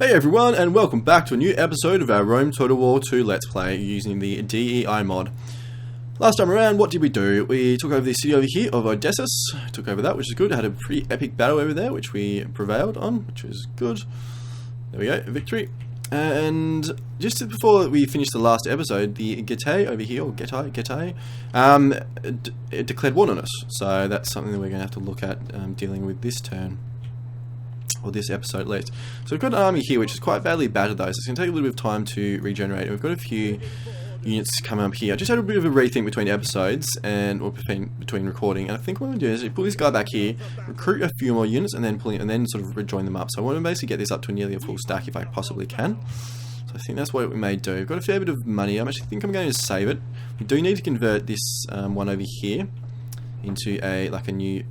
Hey everyone, and welcome back to a new episode of our Rome Total War 2 Let's Play using the DEI mod. Last time around, what did we do? We took over the city over here of Odysseus, took over that, which is good. Had a pretty epic battle over there, which we prevailed on, which is good. There we go, victory. And just before we finished the last episode, the Getae over here, or Getae, it declared war on us. So that's something that we're going to have to look at dealing with this turn. Or this episode at least. So we've got an army here which is quite badly battered though, so it's going to take a little bit of time to regenerate. We've got a few units coming up here. I just had a bit of a rethink between episodes or between recording, and I think what I'm going to do is pull this guy back here, recruit a few more units, and then sort of rejoin them up. So I want to basically get this up to nearly a full stack if I possibly can. So I think that's what we may do. We've got a fair bit of money. I actually think I'm going to save it. We do need to convert this one over here into a new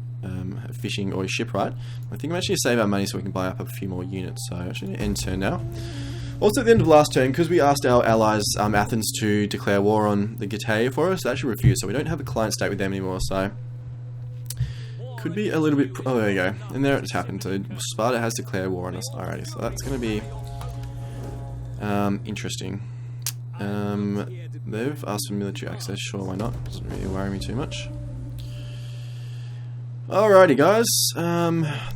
fishing or a shipwright. I think I'm actually going to save our money so we can buy up a few more units. So actually end turn now. Also at the end of last turn, because we asked our allies Athens to declare war on the Getae for us, they actually refused, so we don't have a client state with them anymore, so could be a little bit... oh, there you go. And there it's happened. So Sparta has declared war on us. Alrighty, so that's going to be interesting. They've asked for military access, sure, why not? Doesn't really worry me too much. Alrighty guys,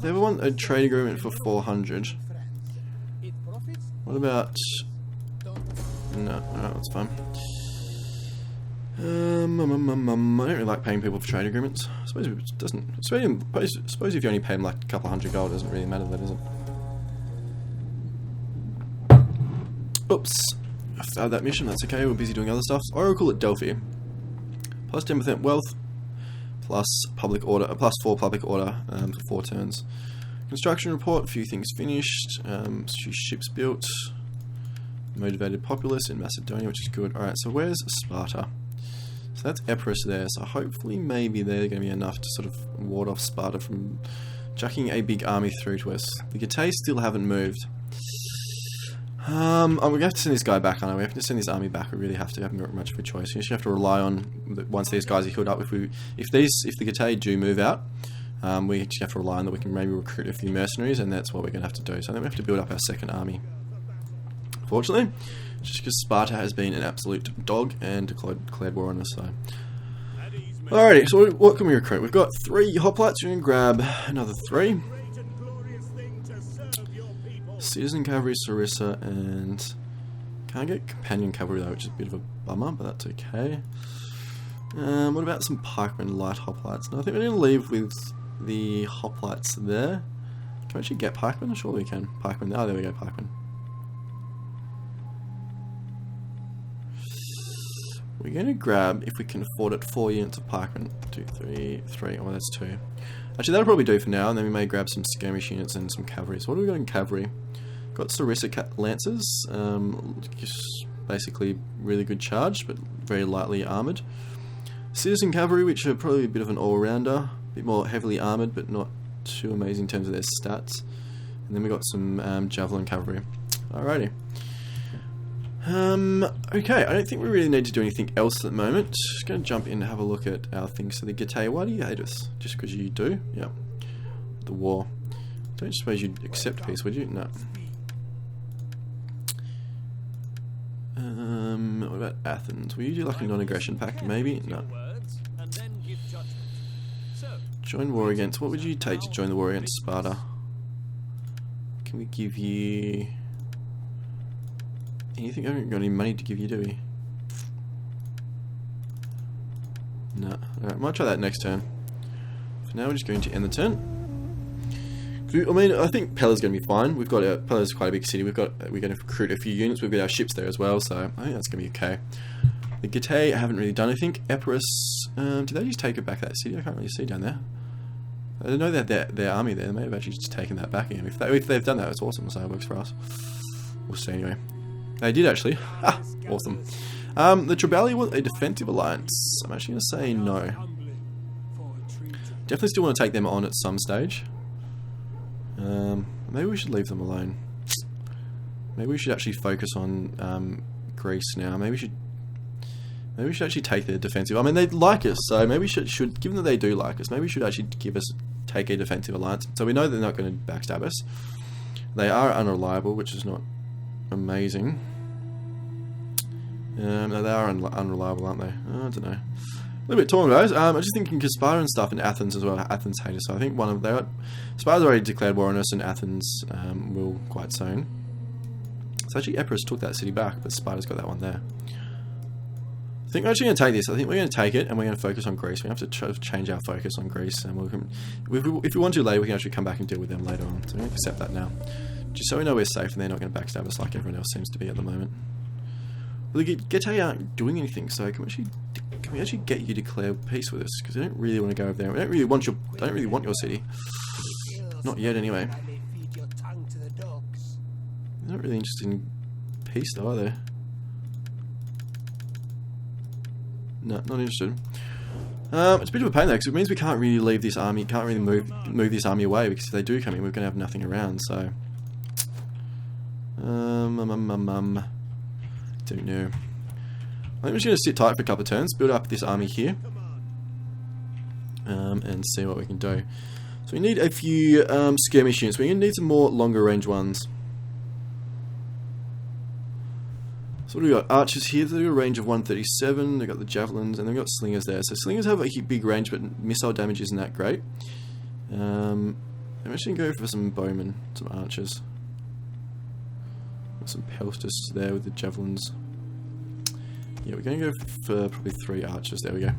they want a trade agreement for 400. What about... no, alright, that's fine. I don't really like paying people for trade agreements. I suppose it doesn't... I suppose if you only pay them like a couple hundred gold, it doesn't really matter, that does it? Oops. I failed that mission, that's okay, we're busy doing other stuff. Oracle at Delphi. Plus 10% wealth. Plus public order, plus 4 public order for 4 turns. Construction report, a few things finished, a few ships built, motivated populace in Macedonia, which is good. Alright, so where's Sparta? So that's Ep3 there, so hopefully maybe they're going to be enough to sort of ward off Sparta from chucking a big army through to us. The Getae still haven't moved. We're going to have to send this guy back, aren't we? We have to send this army back, we really have to, haven't got much of a choice. We actually have to rely on, once these guys are healed up, if the Getae do move out, we actually have to rely on that we can maybe recruit a few mercenaries, and that's what we're going to have to do. So I think we have to build up our second army. Fortunately, just because Sparta has been an absolute dog and declared war on us, so... Alrighty, so what can we recruit? We've got 3 hoplites, we can grab another 3. Citizen cavalry, Sarissa, and can't get companion cavalry though, which is a bit of a bummer, but that's okay. What about some pikemen, light hoplites? No, I think we're going to leave with the hoplites there. Can we actually get pikemen? I'm sure we can. Pikemen, oh there we go, pikemen. We're going to grab, if we can afford it, 4 units of pikemen. 2, 3, 3, oh that's 2. Actually that'll probably do for now, and then we may grab some skirmish units and some cavalry. So what do we got in cavalry? Got Sarissa Lancers, just basically really good charge, but very lightly armoured. Citizen Cavalry, which are probably a bit of an all-rounder, a bit more heavily armoured, but not too amazing in terms of their stats. And then we got some Javelin Cavalry. Alrighty. Okay, I don't think we really need to do anything else at the moment. Just going to jump in and have a look at our things. So the Getae, why do you hate us? Just because you do? Yeah. The war. Don't suppose you'd accept peace, would you? No. What about Athens? Will you do like a non-aggression pact? Maybe? No. Join war against... what would you take to join the war against Sparta? Can we give you... anything? I haven't got any money to give you, do we? No. Alright, might try that next turn. For now we're just going to end the turn. I mean, I think Pella's going to be fine. We've got Pella's quite a big city. We're going to recruit a few units. We've got our ships there as well, so I think that's going to be okay. The Getae haven't really done anything. Ep3, did they just take it back that city? I can't really see down there. I don't know that their army there. They may have actually just taken that back again. If they've done that, it's awesome. So it works for us. We'll see anyway. They did actually. Ha! Awesome. The Triballi want a defensive alliance. I'm actually going to say no. Definitely still want to take them on at some stage. Maybe we should leave them alone. Maybe we should actually focus on Greece now. Maybe we should actually take their defensive. I mean, they like us, so maybe we should given that they do like us, maybe we should actually take a defensive alliance. So we know they're not going to backstab us. They are unreliable, which is not amazing. No, they are unreliable, aren't they? I don't know. A little bit torn, guys. I'm just thinking because Sparta and stuff in Athens as well. Athens hate us, so I think Sparta's already declared war on us, and Athens will quite soon. So actually, Ep3 took that city back, but Sparta's got that one there. I think we're actually going to take this. I think we're going to take it, and we're going to focus on Greece. We have to try to change our focus on Greece, and if we want to later, we can actually come back and deal with them later on. So we're going to accept that now, just so we know we're safe and they're not going to backstab us like everyone else seems to be at the moment. Well, the Getae aren't doing anything, so can we actually get you to declare peace with us? Because I don't really want to go over there. I don't really want your city. Not yet, anyway. They're not really interested in peace, though, are they? No, not interested. It's a bit of a pain though, because it means we can't really leave this army. Can't really move this army away, because if they do come in, we're going to have nothing around. So, don't know. I think we're just going to sit tight for a couple of turns, build up this army here, and see what we can do. So we need a few skirmish units. We're going to need some more longer range ones. So what do we got? Archers here. They've got a range of 137. They've got the javelins, and they've got slingers there. So slingers have a big range, but missile damage isn't that great. I'm actually going to go for some bowmen, some archers. Got some peltists there with the javelins. Yeah, we're going to go for probably 3 archers. There we go.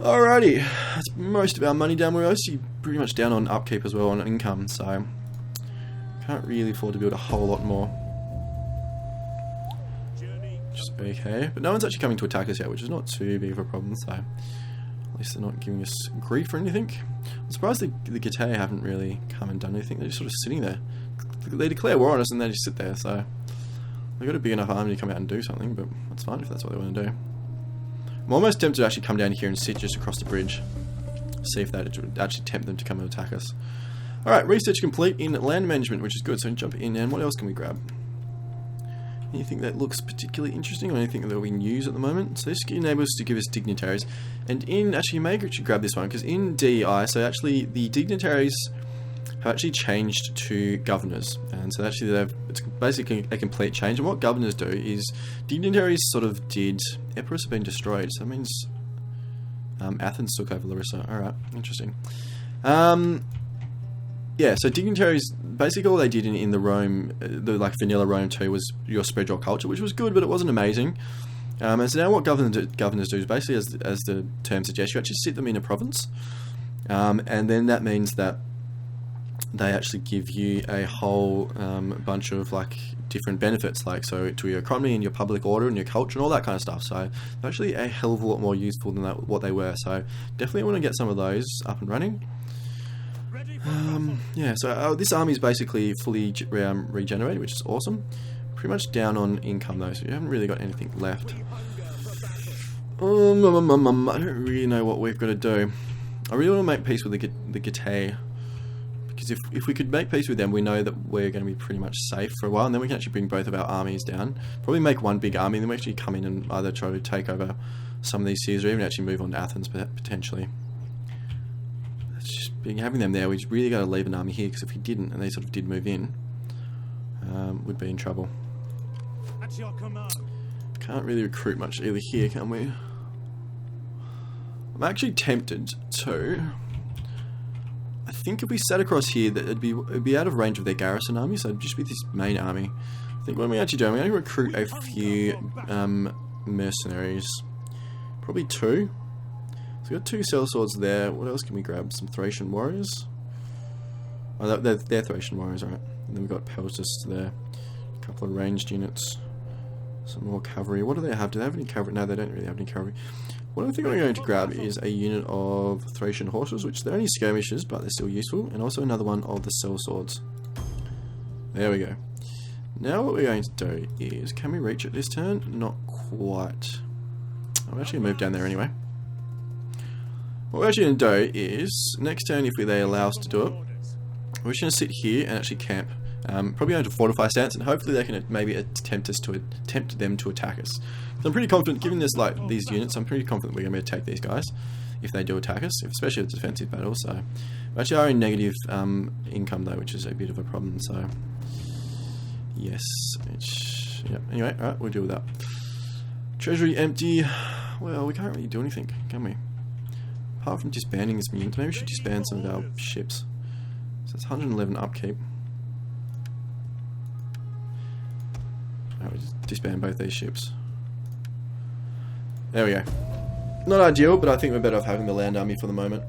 Alrighty. That's most of our money down. We're actually pretty much down on upkeep as well, on income, so can't really afford to build a whole lot more. Just okay. But no one's actually coming to attack us yet, which is not too big of a problem, so at least they're not giving us grief or anything. I'm surprised the Getae haven't really come and done anything. They're just sort of sitting there. They declare war on us and they just sit there, so they've got a big enough army to come out and do something, but that's fine if that's what they want to do. I'm almost tempted to actually come down here and sit just across the bridge. See if that would actually tempt them to come and attack us. Alright, research complete in land management, which is good, so jump in, and what else can we grab? Anything that looks particularly interesting, or anything that we can use at the moment? So this enables us to give us dignitaries, and actually you may actually grab this one, because in DEI, so actually the dignitaries have actually changed to governors, and so actually it's basically a complete change. And what governors do is dignitaries sort of did. Epirus have been destroyed, so that means Athens took over Larissa. All right, interesting. Yeah, so dignitaries basically all they did in the Rome, the like vanilla Rome 2 was your spread your culture, which was good, but it wasn't amazing. And so now what governors do is basically, as the term suggests, you actually sit them in a province, and then that means that they actually give you a whole bunch of like different benefits, like so to your economy and your public order and your culture and all that kind of stuff. So they're actually a hell of a lot more useful than what they were. So definitely want to get some of those up and running. Yeah, so this army is basically fully regenerated, which is awesome. Pretty much down on income though, so you haven't really got anything left. I don't really know what we've got to do. I really want to make peace with the Getae, because if we could make peace with them, we know that we're going to be pretty much safe for a while, and then we can actually bring both of our armies down. Probably make one big army, and then we actually come in and either try to take over some of these cities, or even actually move on to Athens potentially. Having them there, we just really got to leave an army here, because if we didn't, and they sort of did move in, we'd be in trouble. Can't really recruit much either here, can we? I'm actually tempted to. I think if we sat across here, that it'd be out of range of their garrison army, so it'd just be this main army. I think what we actually do, we're going to recruit a few mercenaries, probably 2. So we've got 2 sellswords there. What else can we grab? Some Thracian warriors. Oh, they're Thracian warriors, alright. And then we've got peltists there. A couple of ranged units. Some more cavalry. What do they have? Do they have any cavalry? No, they don't really have any cavalry. What I think I'm going to grab is a unit of Thracian horses, which they're only skirmishers, but they're still useful. And also another one of the sellswords. There we go. Now what we're going to do is, can we reach it this turn? Not quite. I'm actually going to move down there anyway. What we're actually going to do is, next turn, if they allow us to do it, we're just going to sit here and actually camp. Probably going to fortify stance, and hopefully they can maybe tempt them to attack us. So I'm pretty confident, given this like these units, I'm pretty confident we're going to be able to take these guys. if they do attack us, especially if it's a defensive battle. So we actually are in negative income though, which is a bit of a problem. So yes, yeah. Anyway, all right, we'll deal with that. Treasury empty. Well, we can't really do anything, can we? Apart from disbanding this unit, maybe we should disband some of our ships. So it's 111 upkeep. Alright, we just disband both these ships. There we go. Not ideal, but I think we're better off having the land army for the moment.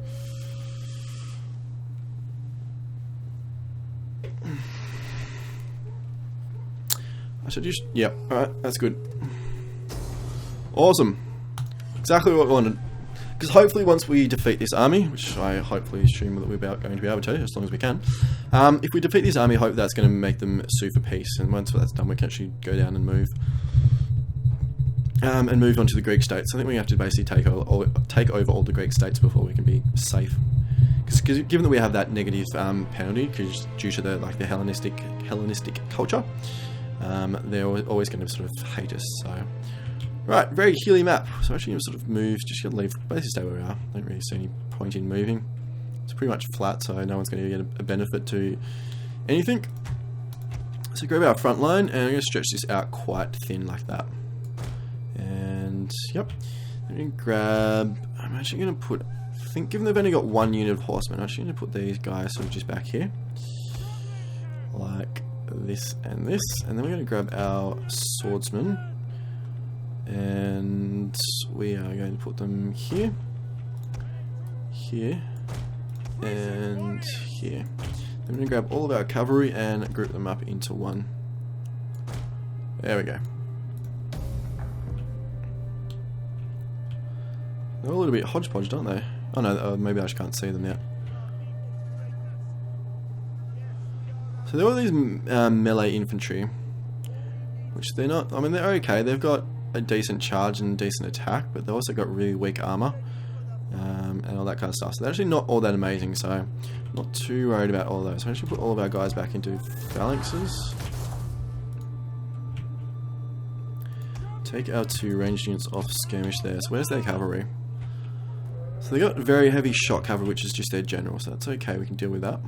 I should just... Yep, alright, that's good. Awesome. Exactly what we wanted. Because hopefully once we defeat this army, which I hopefully assume that we're going to be able to, as long as we can, if we defeat this army, I hope that's going to make them sue for peace, and once that's done, we can actually go down and move on to the Greek states. I think we have to basically take over all the Greek states before we can be safe. Because given that we have that negative penalty, because due to the Hellenistic culture, they're always going to sort of hate us. So. Right, very hilly map, so actually going to sort of move, just going to leave, basically stay where we are. Don't really see any point in moving. It's pretty much flat, so no one's going to get a benefit to anything. So grab our front line, and I'm going to stretch this out quite thin like that. And, yep. I'm going to grab, I'm actually going to put, I think given they've only got one unit of horsemen, I'm actually going to put these guys sort of just back here. Like this, and then we're going to grab our swordsmen. And we are going to put them here, here, and here. Then we're going to grab all of our cavalry and group them up into one. There we go. They're all a little bit hodgepodge, aren't they? Oh no, maybe I just can't see them yet. So there are all these melee infantry, which they're not, I mean they're okay, they've got a decent charge and decent attack, but they've also got really weak armor and all that kind of stuff. So they're actually not all that amazing, so I'm not too worried about all of those. So I should put all of our guys back into phalanxes. Take our 2 ranged units off skirmish there. So where's their cavalry? So they got very heavy shot cavalry, which is just their general, so that's okay, we can deal with that.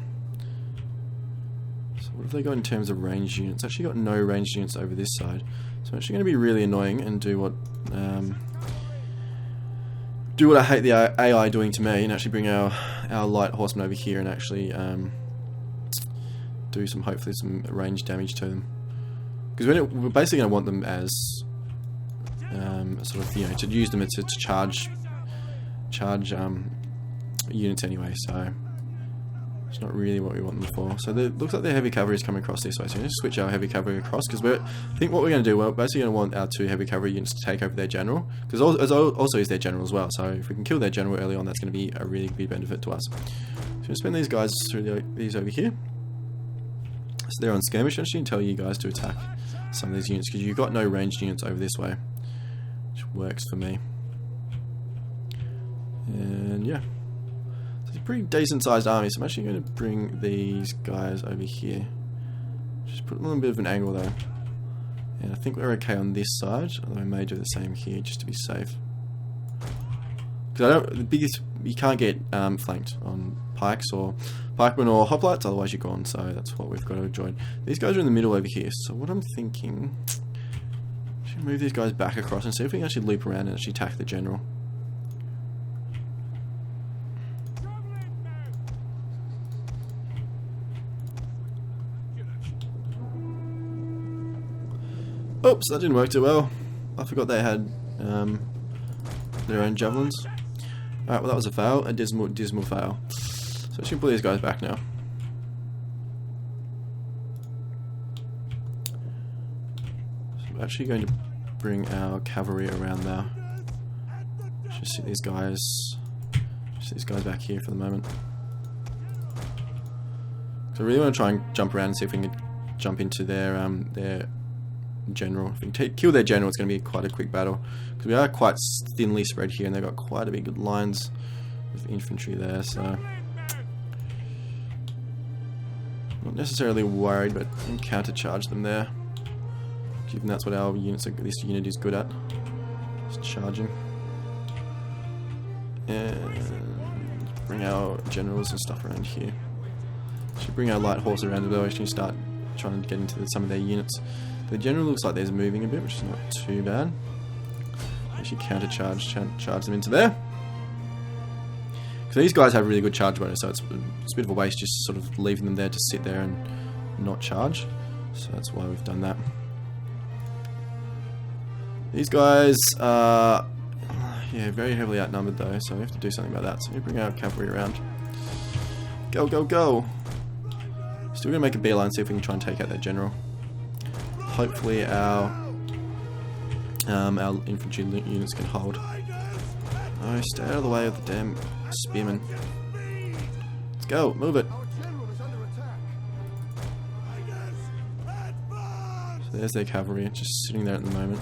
So what have they got in terms of ranged units? Actually got no ranged units over this side. So I'm actually going to be really annoying and do what I hate the AI doing to me, and actually bring our light horsemen over here and actually do hopefully some range damage to them. Because we're basically going to want them as sort of, you know, to use them to charge units anyway. So it's not really what we want them for. So it looks like their heavy cavalry is coming across this way. So we're going to switch our heavy cavalry across, because I think what we're going to do, we're basically going to want our 2 heavy cavalry units to take over their general, because also is their general as well. So if we can kill their general early on, that's going to be a really big benefit to us. So we're going to spend these guys through these over here. So they're on skirmish. I just need to tell you guys to attack some of these units, because you've got no ranged units over this way, which works for me. And yeah. It's a pretty decent sized army, so I'm actually going to bring these guys over here. Just put them on a bit of an angle though. And I think we're okay on this side, although I may do the same here just to be safe. Because you can't get flanked on pikes or pikemen or hoplites, otherwise you're gone, so that's what we've got to join. These guys are in the middle over here, so what I'm thinking, I should move these guys back across and see if we can actually loop around and actually attack the general. Oops, that didn't work too well. I forgot they had their own javelins. Alright, well that was a fail, a dismal fail. So I should pull these guys back now. So we're actually going to bring our cavalry around now. Just sit these guys back here for the moment. So I really want to try and jump around and see if we can jump into their general. If we can kill their general, it's going to be quite a quick battle, because we are quite thinly spread here and they've got quite a big good lines of infantry there, so not necessarily worried, but we can counter-charge them there, given that's what our units this unit is good at, just charging. And bring our generals and stuff around here. Should bring our light horse around as well. Actually start trying to get into some of their units. The general looks like there's moving a bit, which is not too bad. Actually charge them into there. Because these guys have really good charge bonus, so it's a bit of a waste just sort of leaving them there to sit there and not charge. So that's why we've done that. These guys are very heavily outnumbered though, so we have to do something about that. So we bring our cavalry around. Go, go, go! Still gonna make a beeline, see if we can try and take out that general. Hopefully our infantry units can hold. Oh, stay out of the way of the damn spearmen. Let's go, move it. So there's their cavalry, just sitting there at the moment.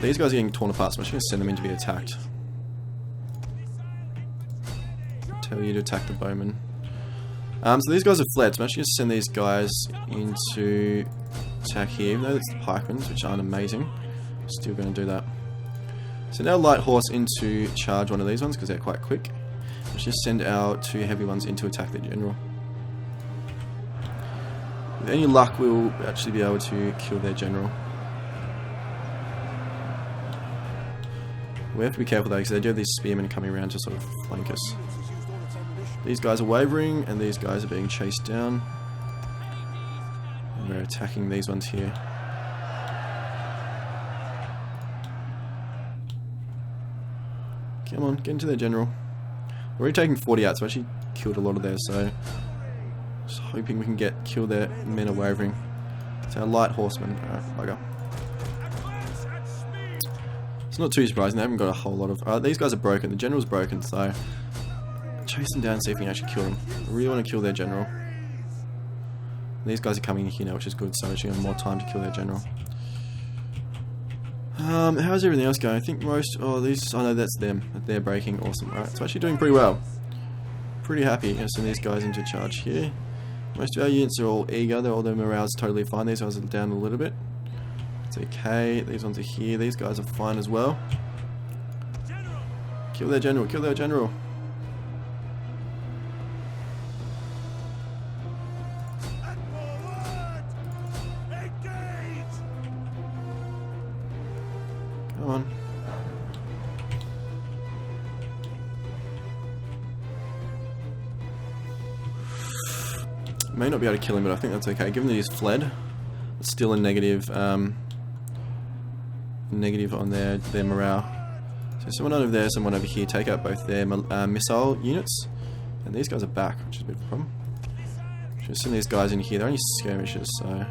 These guys are getting torn apart, so I'm just going to send them in to be attacked. Tell you to attack the bowmen. So these guys have fled, so I'm actually going to send these guys into attack here, even though it's the pikemen, which aren't amazing. Still going to do that. So now light horse into charge one of these ones, because they're quite quick. Let's just send our 2 heavy ones in to attack the general. With any luck, we'll actually be able to kill their general. We have to be careful though, because they do have these spearmen coming around to sort of flank us. These guys are wavering, and these guys are being chased down. And we're attacking these ones here. Come on, get into their general. We're already taking 40 out, so I actually killed a lot of theirs, so just hoping we can kill their men are wavering. It's our light horsemen. Alright, bugger. It's not too surprising, they haven't got a whole lot of... these guys are broken, the general's broken, so... chase them down and see if we can actually kill them. I really want to kill their general. These guys are coming in here now, which is good, so actually have more time to kill their general. How's everything else going? I think most... oh, these... oh no, that's them. They're breaking. Awesome. Alright, so actually doing pretty well. Pretty happy. Gonna send these guys into charge here. Most of our units are all eager. All their morale's totally fine. These guys are down a little bit. It's okay. These ones are here. These guys are fine as well. Kill their general. Kill their general. Come on. May not be able to kill him, but I think that's okay. Given that he's fled, it's still a negative on their morale. So someone over there, someone over here, take out both their missile units. And these guys are back, which is a bit of a problem. Just send these guys in here. They're only skirmishers, so...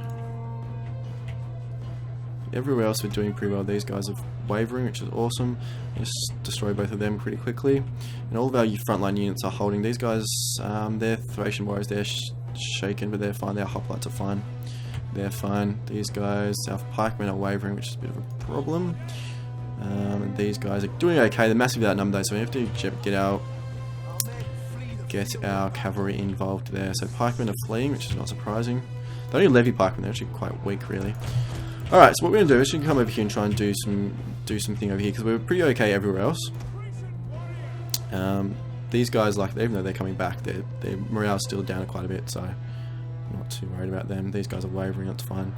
everywhere else we're doing pretty well. These guys are wavering, which is awesome. Just destroy both of them pretty quickly. And all of our frontline units are holding. These guys, they're Thracian warriors, they're shaken, but they're fine. Their hoplites are fine. They're fine. These guys, our pikemen are wavering, which is a bit of a problem. And these guys are doing okay. They're massively outnumbered though, so we have to get our cavalry involved there. So pikemen are fleeing, which is not surprising. They're only levy pikemen, they're actually quite weak really. Alright, so what we're going to do is we can come over here and try and do something over here, because we're pretty okay everywhere else. These guys, like, even though they're coming back, their morale's still down quite a bit, so I'm not too worried about them. These guys are wavering, that's fine.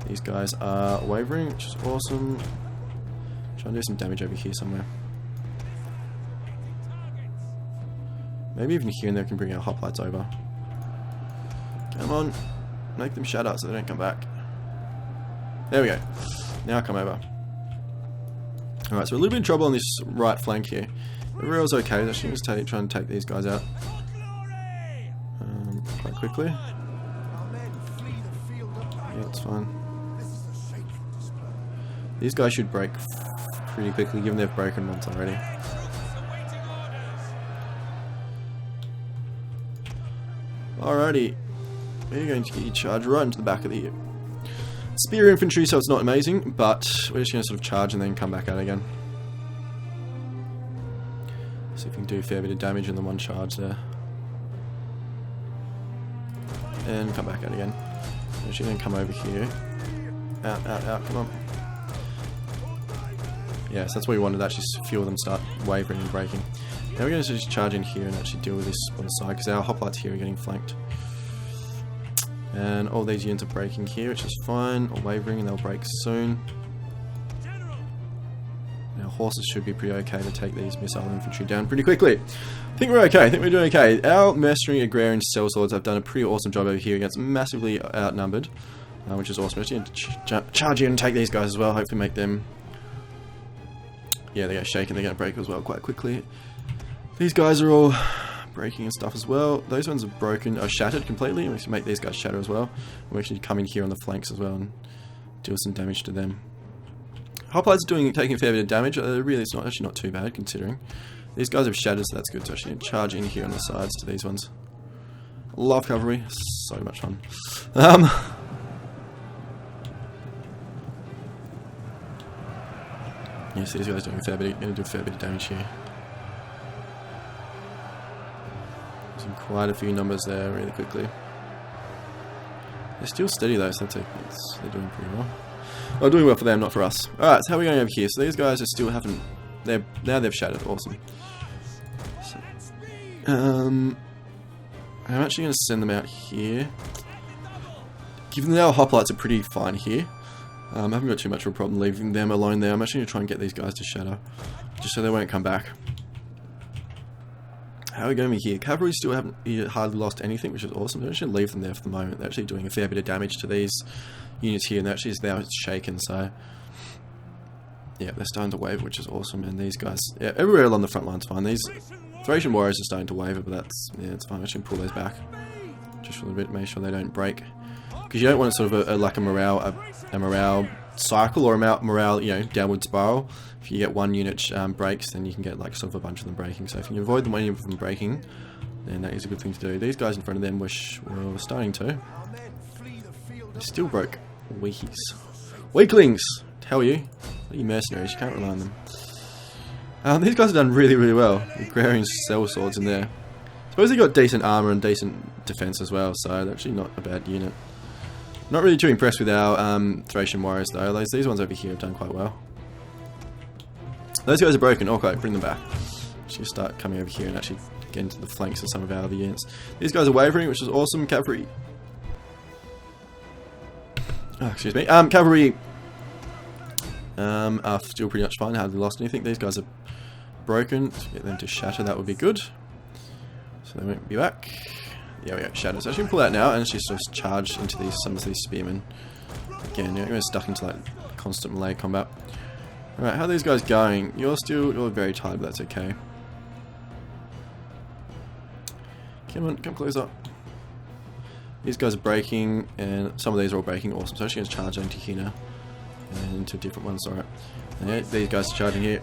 These guys are wavering, which is awesome. Try and do some damage over here somewhere. Maybe even here and there can bring our hoplites over. Come on, make them shatter so they don't come back. There we go. Now come over. Alright, so we're a little bit in trouble on this right flank here. Everywhere else okay. Let's just try and take these guys out quite quickly. Yeah, it's fine. These guys should break pretty quickly, given they've broken once already. Alrighty. We're going to get your charge right into the back of the spear infantry, so it's not amazing, but we're just going to sort of charge and then come back out again. See if we can do a fair bit of damage in the one charge there. And come back out again. We're actually going to come over here. Out, out, out, come on. Yeah, so that's what we wanted, to actually feel them start wavering and breaking. Now we're going to just charge in here and actually deal with this on the side, because our hoplites here are getting flanked. And all these units are breaking here, which is fine, or wavering, and they'll break soon. Our horses should be pretty okay to take these missile infantry down pretty quickly. I think we're okay, I think we're doing okay. Our mercenary agrarian sellswords have done a pretty awesome job over here against massively outnumbered, which is awesome. Just need to charge in and take these guys as well, hopefully make them... Yeah, they get shaken, they're going to break as well quite quickly. These guys are all breaking and stuff as well. Those ones are shattered completely, and we can make these guys shatter as well. We actually come in here on the flanks as well and deal some damage to them. Hoplites are taking a fair bit of damage. Really, it's actually not too bad considering. These guys have shattered, so that's good. So actually charge in here on the sides to these ones. Love cavalry, so much fun. Yeah, see these guys doing going to do a fair bit of damage here. Using quite a few numbers there really quickly. They're still steady though, so they're doing pretty well. Well, doing well for them, not for us. Alright, so how are we going over here? So these guys are still now they've shattered, awesome. So, I'm actually going to send them out here. Given that our hoplites are pretty fine here, I haven't got too much of a problem leaving them alone there. I'm actually going to try and get these guys to shatter, just so they won't come back. How are we going here? Cavalry still haven't hardly lost anything, which is awesome. They're actually going to leave them there for the moment. They're actually doing a fair bit of damage to these units here, and they're actually now shaken, so... Yeah, they're starting to waver, which is awesome, and these guys... Yeah, everywhere along the front line's fine. These Thracian warriors are starting to waver, but it's fine. I'm actually going to pull those back. Just for a little bit, make sure they don't break. Because you don't want sort of a morale cycle or a morale, downward spiral. If you get one unit breaks, then you can get like sort of a bunch of them breaking. So if you can avoid any of them breaking, then that is a good thing to do. These guys in front of them were starting to. They still broke. Weakies. Weaklings! Tell you. What are you mercenaries? You can't rely on them. These guys have done really, really well. The agrarian sellswords in there. Suppose they got decent armor and decent defense as well, so they're actually not a bad unit. Not really too impressed with our Thracian warriors though. These ones over here have done quite well. Those guys are broken. Okay, bring them back. Should start coming over here and actually get into the flanks of some of our other units. These guys are wavering, which is awesome. Cavalry. Oh, excuse me. Cavalry are still pretty much fine. Hardly lost anything. These guys are broken. Let's get them to shatter. That would be good. So they won't be back. Yeah, we got shatters. So I should pull out now and just charge into some of these spearmen. Again, we're stuck into like constant melee combat. Alright, how are these guys going? You're very tired, but that's okay. Come on, come closer. These guys are breaking, and some of these are all breaking. Awesome. So I'm actually going to charge into here now. And into different ones, alright. Yeah, these guys are charging here.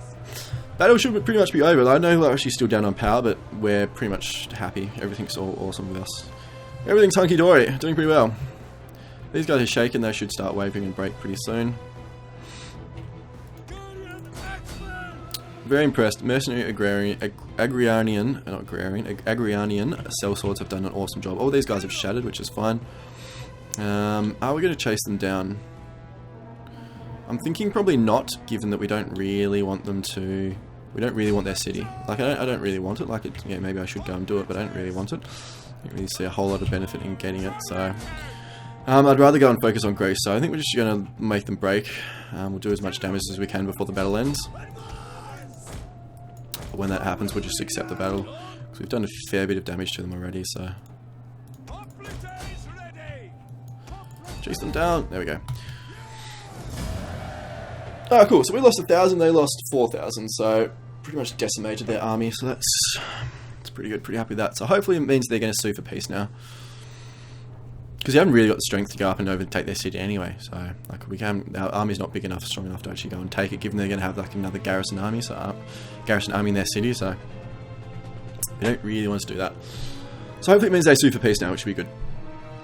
Battle should pretty much be over. I know we're actually still down on power, but we're pretty much happy. Everything's all awesome with us. Everything's hunky-dory. Doing pretty well. These guys are shaken. They should start wavering and break pretty soon. Very impressed. Mercenary agrarian sellswords have done an awesome job. All these guys have shattered, which is fine. Are we going to chase them down? I'm thinking probably not, given that we don't really want them to... We don't really want their city. Like, I don't really want it. Like, maybe I should go and do it, but I don't really want it. I don't really see a whole lot of benefit in getting it, so... I'd rather go and focus on Greece, so I think we're just going to make them break. We'll do as much damage as we can before the battle ends. But when that happens, we'll just accept the battle. Because we've done a fair bit of damage to them already, so... Chase them down. There we go. Oh, cool. So we lost 1,000, they lost 4,000, so pretty much decimated their army, so that's pretty good, pretty happy with that. So hopefully it means they're going to sue for peace now. Because they haven't really got the strength to go up and overtake their city anyway, so like our army's not big enough, strong enough to actually go and take it, given they're going to have like another garrison army, in their city, so we don't really want to do that. So hopefully it means they sue for peace now, which would be good.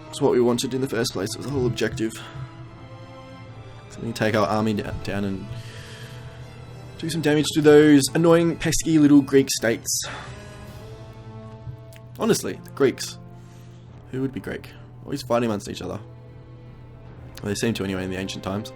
It's what we wanted in the first place, it was the whole objective. So we can take our army down and do some damage to those annoying, pesky little Greek states. Honestly, the Greeks. Who would be Greek? Always fighting amongst each other. Well, they seem to anyway in the ancient times.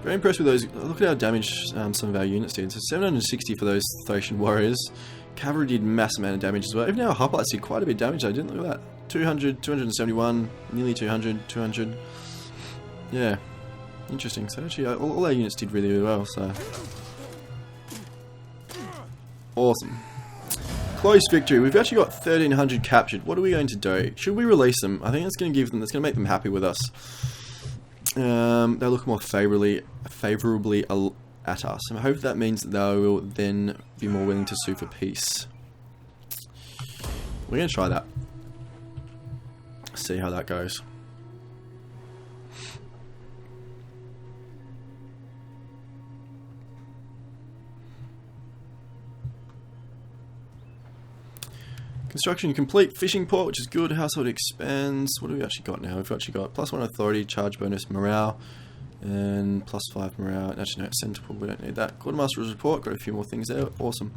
Very impressed with those. Look at how damage some of our units did. So 760 for those Thracian warriors. Cavalry did massive amount of damage as well. Even our hoplites did quite a bit of damage though, didn't look at that. 200, 271, nearly 200, 200. Yeah, interesting. So actually all our units did really, really well, so. Awesome. Close victory. We've actually got 1,300 captured. What are we going to do? Should we release them? I think that's going to give them, that's going to make them happy with us. They look more favorably at us. And I hope that means that they will then be more willing to sue for peace. We're going to try that. See how that goes. Construction complete. Fishing port, which is good. Household expands. What have we actually got now? We've actually got +1 authority, charge bonus, morale, and +5 morale. Actually, no, centerpool, we don't need that. Quartermaster's report, got a few more things there. Awesome.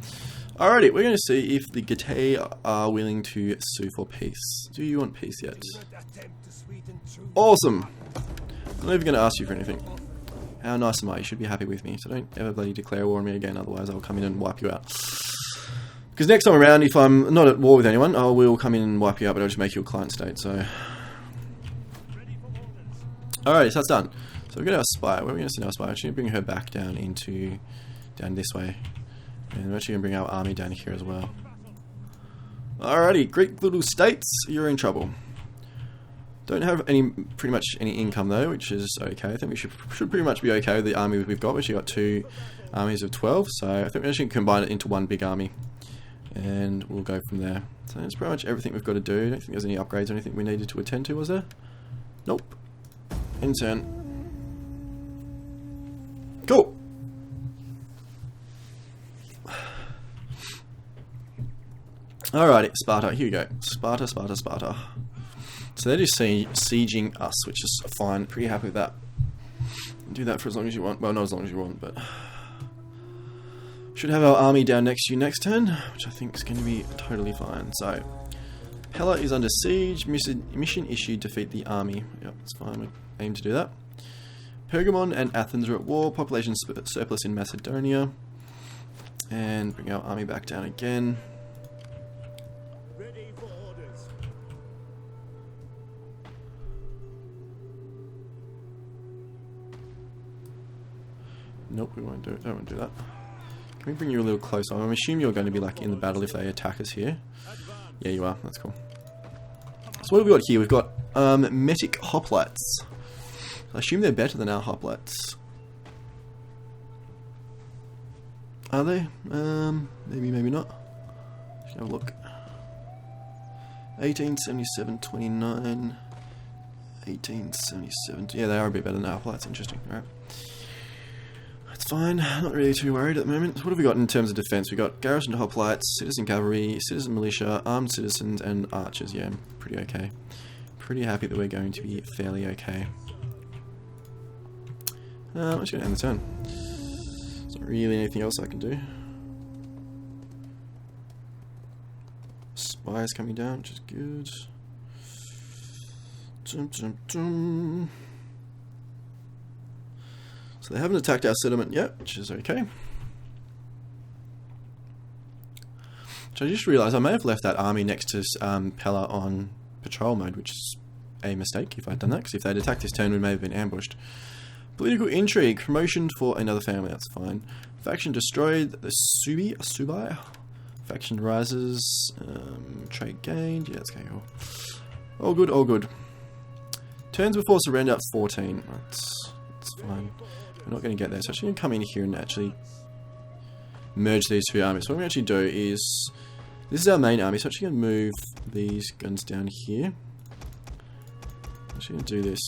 Alrighty, we're going to see if the Getae are willing to sue for peace. Do you want peace yet? Awesome. I'm not even going to ask you for anything. How nice am I? You should be happy with me. So don't ever bloody declare war on me again, otherwise I'll come in and wipe you out. Because next time around, if I'm not at war with anyone, I will come in and wipe you out, but I'll just make you a client state, so. Alright, so that's done. So we're going to our spy. Where are we going to send our spy? We're actually going to bring her back down this way. And we're actually going to bring our army down here as well. Alrighty, Greek little states, you're in trouble. Don't have pretty much any income though, which is okay. I think we should pretty much be okay with the army we've got. We've actually got 2 armies of 12, so I think we actually can combine it into one big army. And we'll go from there. So that's pretty much everything we've got to do. I don't think there's any upgrades or anything we needed to attend to, was there? Nope. In turn. Cool. Alrighty, Sparta, here we go. Sparta. So they're just sieging us, which is fine. Pretty happy with that. Do that for as long as you want. Well, not as long as you want, but... Should have our army down next to you next turn, which I think is going to be totally fine. So, Pella is under siege. Mission issued, defeat the army. Yep, that's fine. We aim to do that. Pergamon and Athens are at war. Population surplus in Macedonia. And bring our army back down again. Ready for orders. Nope, we won't do it. Don't want to do that. Can we bring you a little closer? I'm assuming you're going to be like in the battle if they attack us here. Yeah, you are. That's cool. So what have we got here? We've got Metic hoplites. I assume they're better than our hoplites. Are they? Maybe, maybe not. Let's have a look. 1877, 29, 1877. Yeah, they are a bit better than our hoplites. Interesting. All right. That's fine, not really too worried at the moment. So what have we got in terms of defense? We've got garrison hoplites, citizen cavalry, citizen militia, armed citizens, and archers. Yeah, pretty okay. Pretty happy that we're going to be fairly okay. I'm just going to end the turn. There's not really anything else I can do. Spies coming down, which is good. So they haven't attacked our settlement yet, which is okay. So I just realised I may have left that army next to Pella on patrol mode, which is a mistake if I'd done that, because if they'd attacked this turn we may have been ambushed. Political intrigue, promotion for another family, that's fine. Faction destroyed, the Subai. Faction rises, trade gained, yeah, that's okay, cool. All good, all good. Turns before surrender, 14, that's fine. We're not going to get there, so I'm actually going to come in here and actually merge these 2 armies. So what we actually do is, this is our main army, so I'm actually going to move these guns down here. I'm actually going to do this.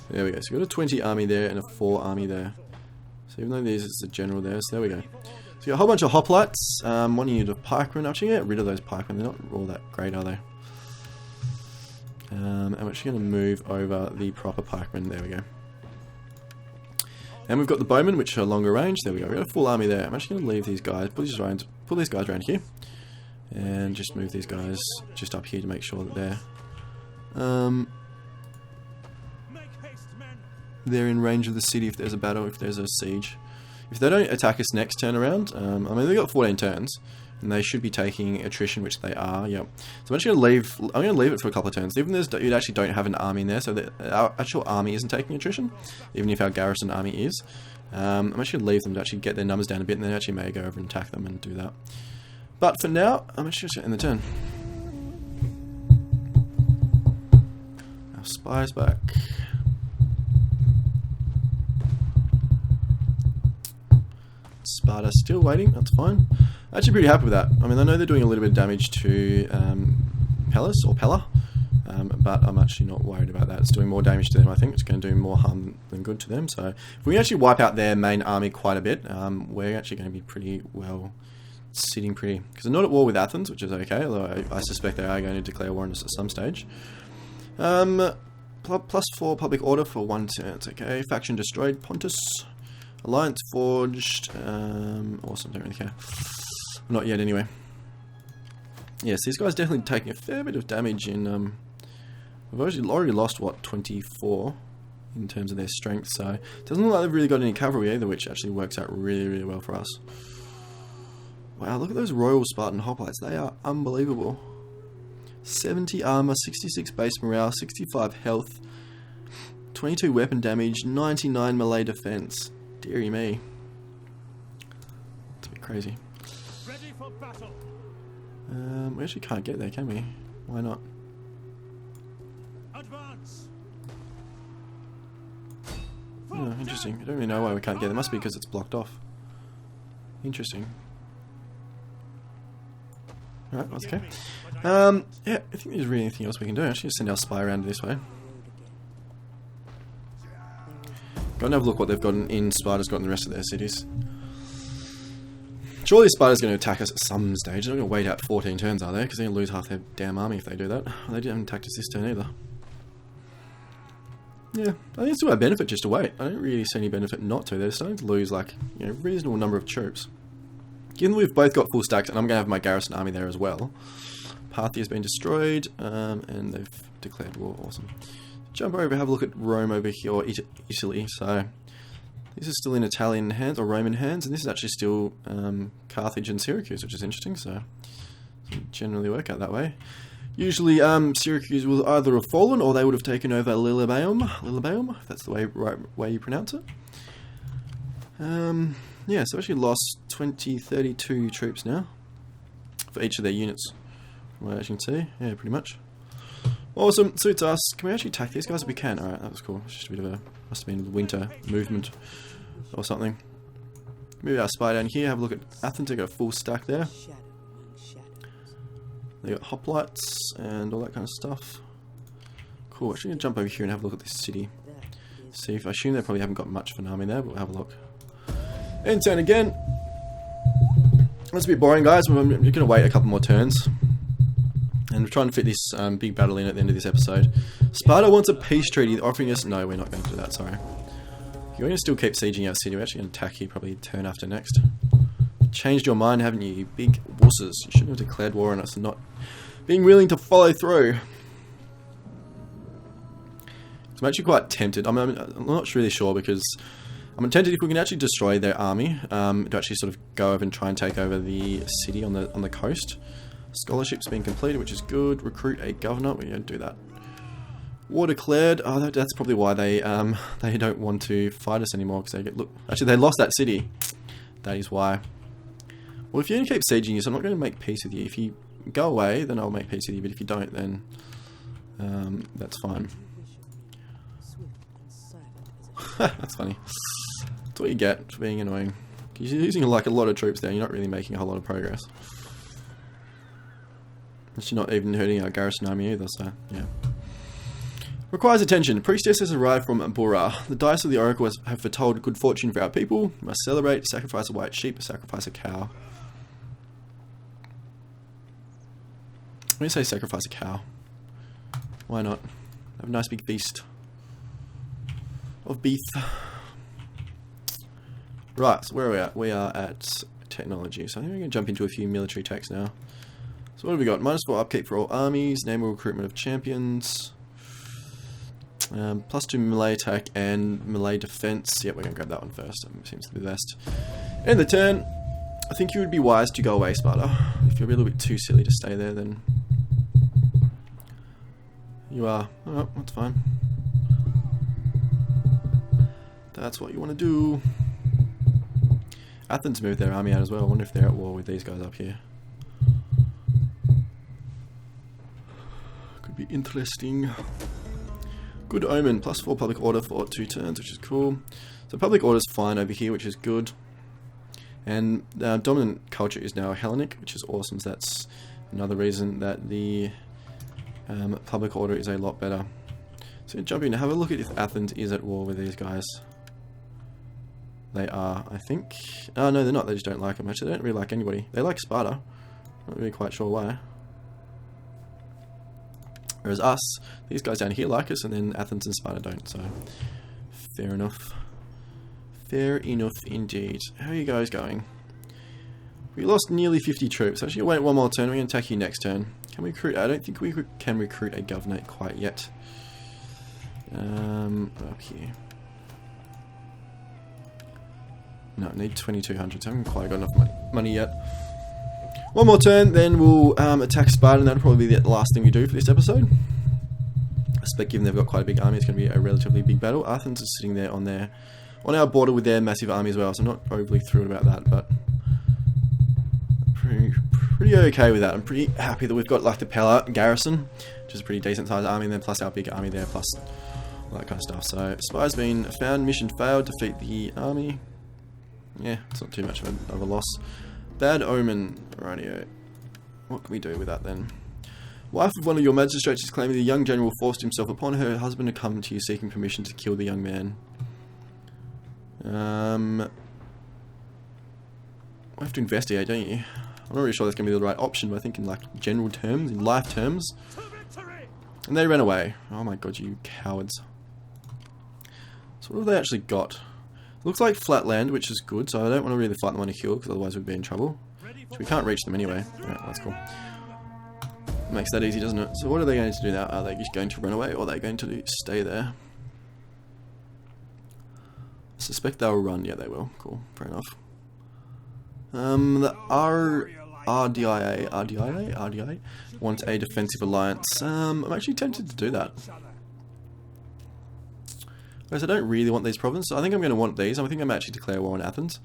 There we go, so we've got a 20 army there and a 4 army there. So even though there's a general there, so there we go. So you got a whole bunch of hoplites, one unit of pikemen. I'm actually going to get rid of those pikemen, they're not all that great, are they? I'm actually going to move over the proper pikemen. There we go. And we've got the bowmen, which are longer range. There we go. We've got a full army there. I'm actually going to leave these guys, pull these guys around here. And just move these guys just up here to make sure that they're in range of the city if there's a battle, if there's a siege. If they don't attack us next turn around, I mean they've got 14 turns, and they should be taking attrition, which they are. Yep. So I'm actually going to leave it for a couple of turns. Even though you actually don't have an army in there, so our actual army isn't taking attrition, even if our garrison army is. I'm actually going to leave them to actually get their numbers down a bit, and then actually may go over and attack them and do that. But for now, I'm actually just in the turn. Our spy's back. Sparta still waiting, that's fine. Actually pretty happy with that. I mean, I know they're doing a little bit of damage to Pellas, or Pella, but I'm actually not worried about that. It's doing more damage to them, I think. It's going to do more harm than good to them. So if we actually wipe out their main army quite a bit, we're actually going to be pretty well sitting pretty. Because they're not at war with Athens, which is okay, although I suspect they are going to declare war on us at some stage. +4 public order for 1 turn, it's okay. Faction destroyed, Pontus. Alliance forged, awesome, don't really care. Not yet anyway. Yes, these guys definitely taking a fair bit of damage in, we've already lost, what, 24 in terms of their strength, so it doesn't look like they've really got any cavalry either, which actually works out really, really well for us. Wow, look at those Royal Spartan hoplites, they are unbelievable. 70 armor, 66 base morale, 65 health, 22 weapon damage, 99 melee defense. Deary me. It's a bit crazy. Ready for battle. We actually can't get there, can we? Why not? Advance. Oh, interesting. I don't really know why we can't get there. It must be because it's blocked off. Interesting. Alright, that's okay. Yeah, I think there's really anything else we can do. Actually, just send our spy around this way. Go and have a look what they've got in Sparta's got in the rest of their cities. Surely Sparta's going to attack us at some stage. They're not going to wait out 14 turns, are they? Because they're going to lose half their damn army if they do that. They didn't attack us this turn either. Yeah, I think it's to our benefit just to wait. I don't really see any benefit not to. They're starting to lose, like, you know, reasonable number of troops. Given that we've both got full stacks, and I'm going to have my garrison army there as well. Parthia's been destroyed, and they've declared war. Awesome. Jump over, have a look at Rome over here, or Italy. So this is still in Italian hands, or Roman hands, and this is actually still Carthage and Syracuse, which is interesting. So it generally work out that way. Usually Syracuse will either have fallen, or they would have taken over Lilybaeum, if that's the right way you pronounce it. Yeah, so actually lost 32 troops now for each of their units. From what I can see, yeah, pretty much. Awesome, suits us. Can we actually attack these guys if we can? Alright, that was cool. It's just a bit of a, must have been a winter movement or something. Move our spy down here, have a look at Athens. They got a full stack there. They got hoplites and all that kind of stuff. Cool, actually gonna jump over here and have a look at this city. See if, I assume they probably haven't got much of an army there, but we'll have a look. End turn again. That's a bit boring, guys. We're gonna wait a couple more turns. And we're trying to fit this big battle in at the end of this episode. Sparta wants a peace treaty. They're offering us... No, we're not going to do that, sorry. You're going to still keep sieging our city. We're actually going to attack you probably turn after next. Changed your mind, haven't you, you big wusses? You shouldn't have declared war on us and not being willing to follow through. So I'm actually quite tempted. I'm not really sure because... I'm tempted if we can actually destroy their army, to actually sort of go over and try and take over the city on the coast. Scholarship's been completed, which is good. Recruit a governor. We don't do that. War declared. Oh, that's probably why they don't want to fight us anymore because they get actually they lost that city. That is why. Well, if you only keep sieging us, I'm not going to make peace with you. If you go away, then I'll make peace with you. But if you don't, then that's fine. That's funny. That's what you get for being annoying. You're using like a lot of troops there. You're not really making a whole lot of progress. You're not even hurting our garrison army either, so, yeah. Requires attention. Priestess has arrived from Bora. The dice of the oracle have foretold good fortune for our people. We must celebrate, sacrifice a white sheep, sacrifice a cow. Let me say sacrifice a cow. Why not? Have a nice big feast of beef. Right, so where are we at? We are at technology, so I think we're going to jump into a few military techs now. So what have we got? -4 upkeep for all armies, naval recruitment of champions, +2 melee attack and melee defense. Yep, we're going to grab that one first. That seems to be the best. End the turn. I think you would be wise to go away, Sparta. If you're a little bit too silly to stay there, then you are. Oh, that's fine. That's what you want to do. Athens moved their army out as well. I wonder if they're at war with these guys up here. Could be interesting. Good omen. +4 public order for 2 turns, which is cool. So public order's fine over here, which is good. And dominant culture is now Hellenic, which is awesome. So that's another reason that the public order is a lot better. So jump in and have a look at if Athens is at war with these guys. They are, I think. Oh no, they're not. They just don't like them. Actually, they don't really like anybody. They like Sparta. Not really quite sure why. Whereas us, these guys down here like us, and then Athens and Sparta don't. So fair enough. Fair enough indeed. How are you guys going? We lost nearly 50 troops. Actually, wait one more turn. We're going to attack you next turn. Can we recruit? I don't think we can recruit a governor quite yet. Up here. No, I need 2,200. So I haven't quite got enough money yet. One more turn, then we'll attack Sparta, and that'll probably be the last thing we do for this episode. I expect, given they've got quite a big army, it's going to be a relatively big battle. Athens is sitting there on our border with their massive army as well, so I'm not overly thrilled about that, but pretty okay with that. I'm pretty happy that we've got like the Pella garrison, which is a pretty decent sized army, and then plus our big army there, plus all that kind of stuff. So spy's been found, mission failed, defeat the army. Yeah, it's not too much of a loss. Bad omen. Rightio. What can we do with that then? Wife of one of your magistrates is claiming the young general forced himself upon her husband to come to you seeking permission to kill the young man. We have to investigate, don't you? I'm not really sure that's going to be the right option, but I think in like general terms, in life terms. And they ran away. Oh my god, you cowards. So what have they actually got? Looks like flat land, which is good, so I don't want to really fight them on a hill, because otherwise we'd be in trouble. So we can't reach them anyway. Alright, that's cool. Makes that easy, doesn't it? So what are they going to do now? Are they just going to run away, or are they going to stay there? I suspect they'll run. Yeah, they will. Cool. Fair enough. The RDIA wants a defensive alliance. I'm actually tempted to do that. Whereas I don't really want these provinces. I think I'm going to want these. I think I'm actually declare war on Athens.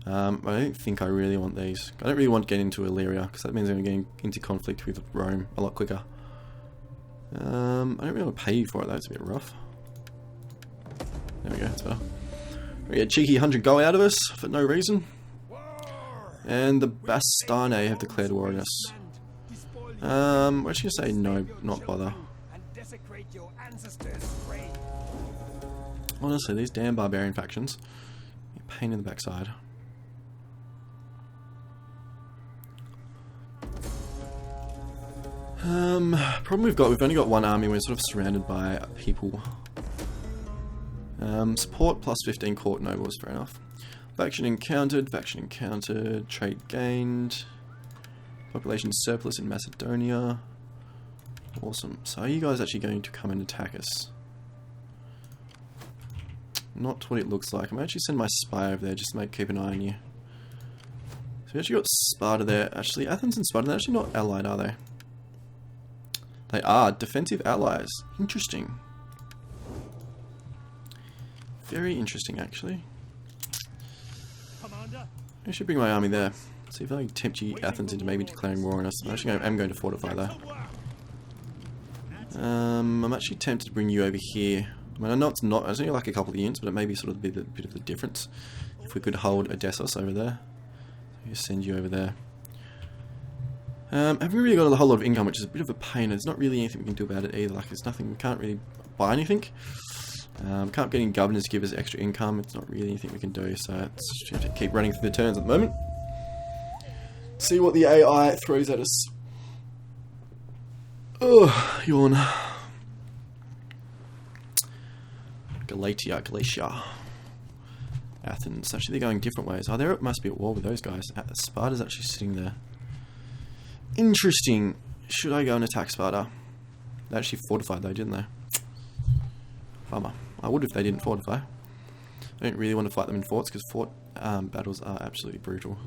I don't think I really want these. I don't really want to get into Illyria, because that means I'm going into conflict with Rome a lot quicker. I don't really want to pay you for it though, it's a bit rough. There we go, that's better. We get a cheeky 100 gold out of us for no reason. And the Bastane have declared war on us. We're actually going to say no, not bother. Honestly, these damn barbarian factions. Pain in the backside. Problem we've only got one army, we're sort of surrounded by people. Support plus 15 court nobles, fair enough. Faction encountered, trait gained. Population surplus in Macedonia. Awesome. So are you guys actually going to come and attack us? Not what it looks like. I'm going to actually send my spy over there just to keep an eye on you. So we actually got Sparta there. Actually, Athens and Sparta, they're actually not allied, are they? They are defensive allies. Interesting. Very interesting, actually. I should bring my army there. See if I can tempt you, Athens, into maybe declaring war on us. I'm going to fortify though. I'm actually tempted to bring you over here. I mean, I know it's only like a couple of units, but it may be sort of a bit of the difference. If we could hold Odessos over there. So just send you over there. Haven't really got a whole lot of income, which is a bit of a pain. There's not really anything we can do about it either. Like, there's nothing, we can't really buy anything. Can't get any governors to give us extra income. It's not really anything we can do, so it's have to keep running through the turns at the moment. See what the AI throws at us. Oh, yawn. Galatia. Athens. Actually, they're going different ways. Oh, they must be at war with those guys. Sparta's actually sitting there. Interesting. Should I go and attack Sparta? They actually fortified though, didn't they? Bummer. I would if they didn't fortify. I don't really want to fight them in forts because fort battles are absolutely brutal.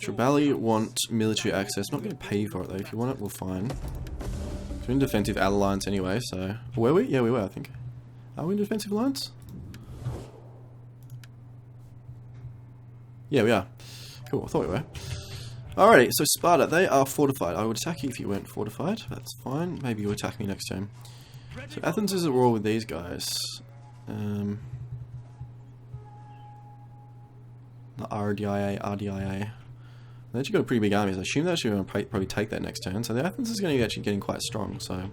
Trebali want military access. Not going to pay for it though. If you want it, we'll fine. We're in defensive alliance anyway, so... Were we? Yeah, we were, I think. Are we in defensive alliance? Yeah, we are. Cool, I thought we were. Alrighty, so Sparta, they are fortified. I would attack you if you weren't fortified. That's fine. Maybe you'll attack me next turn. So Athens is at war with these guys. The RDIA. They actually got a pretty big army, so I assume they're actually going to probably take that next turn. So the Athens is going to be actually getting quite strong, so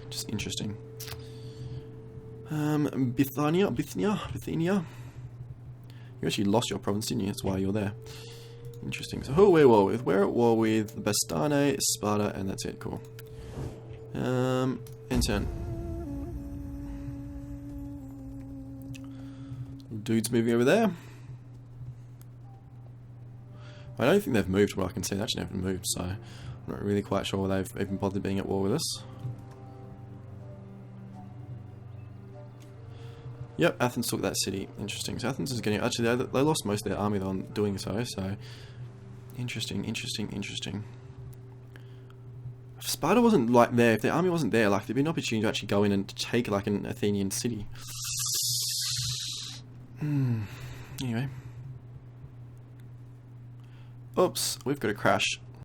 just interesting. Bithynia. You actually lost your province, didn't you? That's why you're there. Interesting. So who are we at war with? We're at war with Bastane, Sparta, and that's it. Cool. End turn. Dude's moving over there. I don't think they've moved, what I can see. They actually haven't moved, so I'm not really quite sure they've even bothered being at war with us. Yep, Athens took that city. Interesting. So Athens is getting... Actually, they lost most of their army on doing so, so... Interesting. If Sparta wasn't, like, there, if their army wasn't there, like, there'd be an opportunity to actually go in and take, like, an Athenian city. Anyway. Oops, we've got a crash.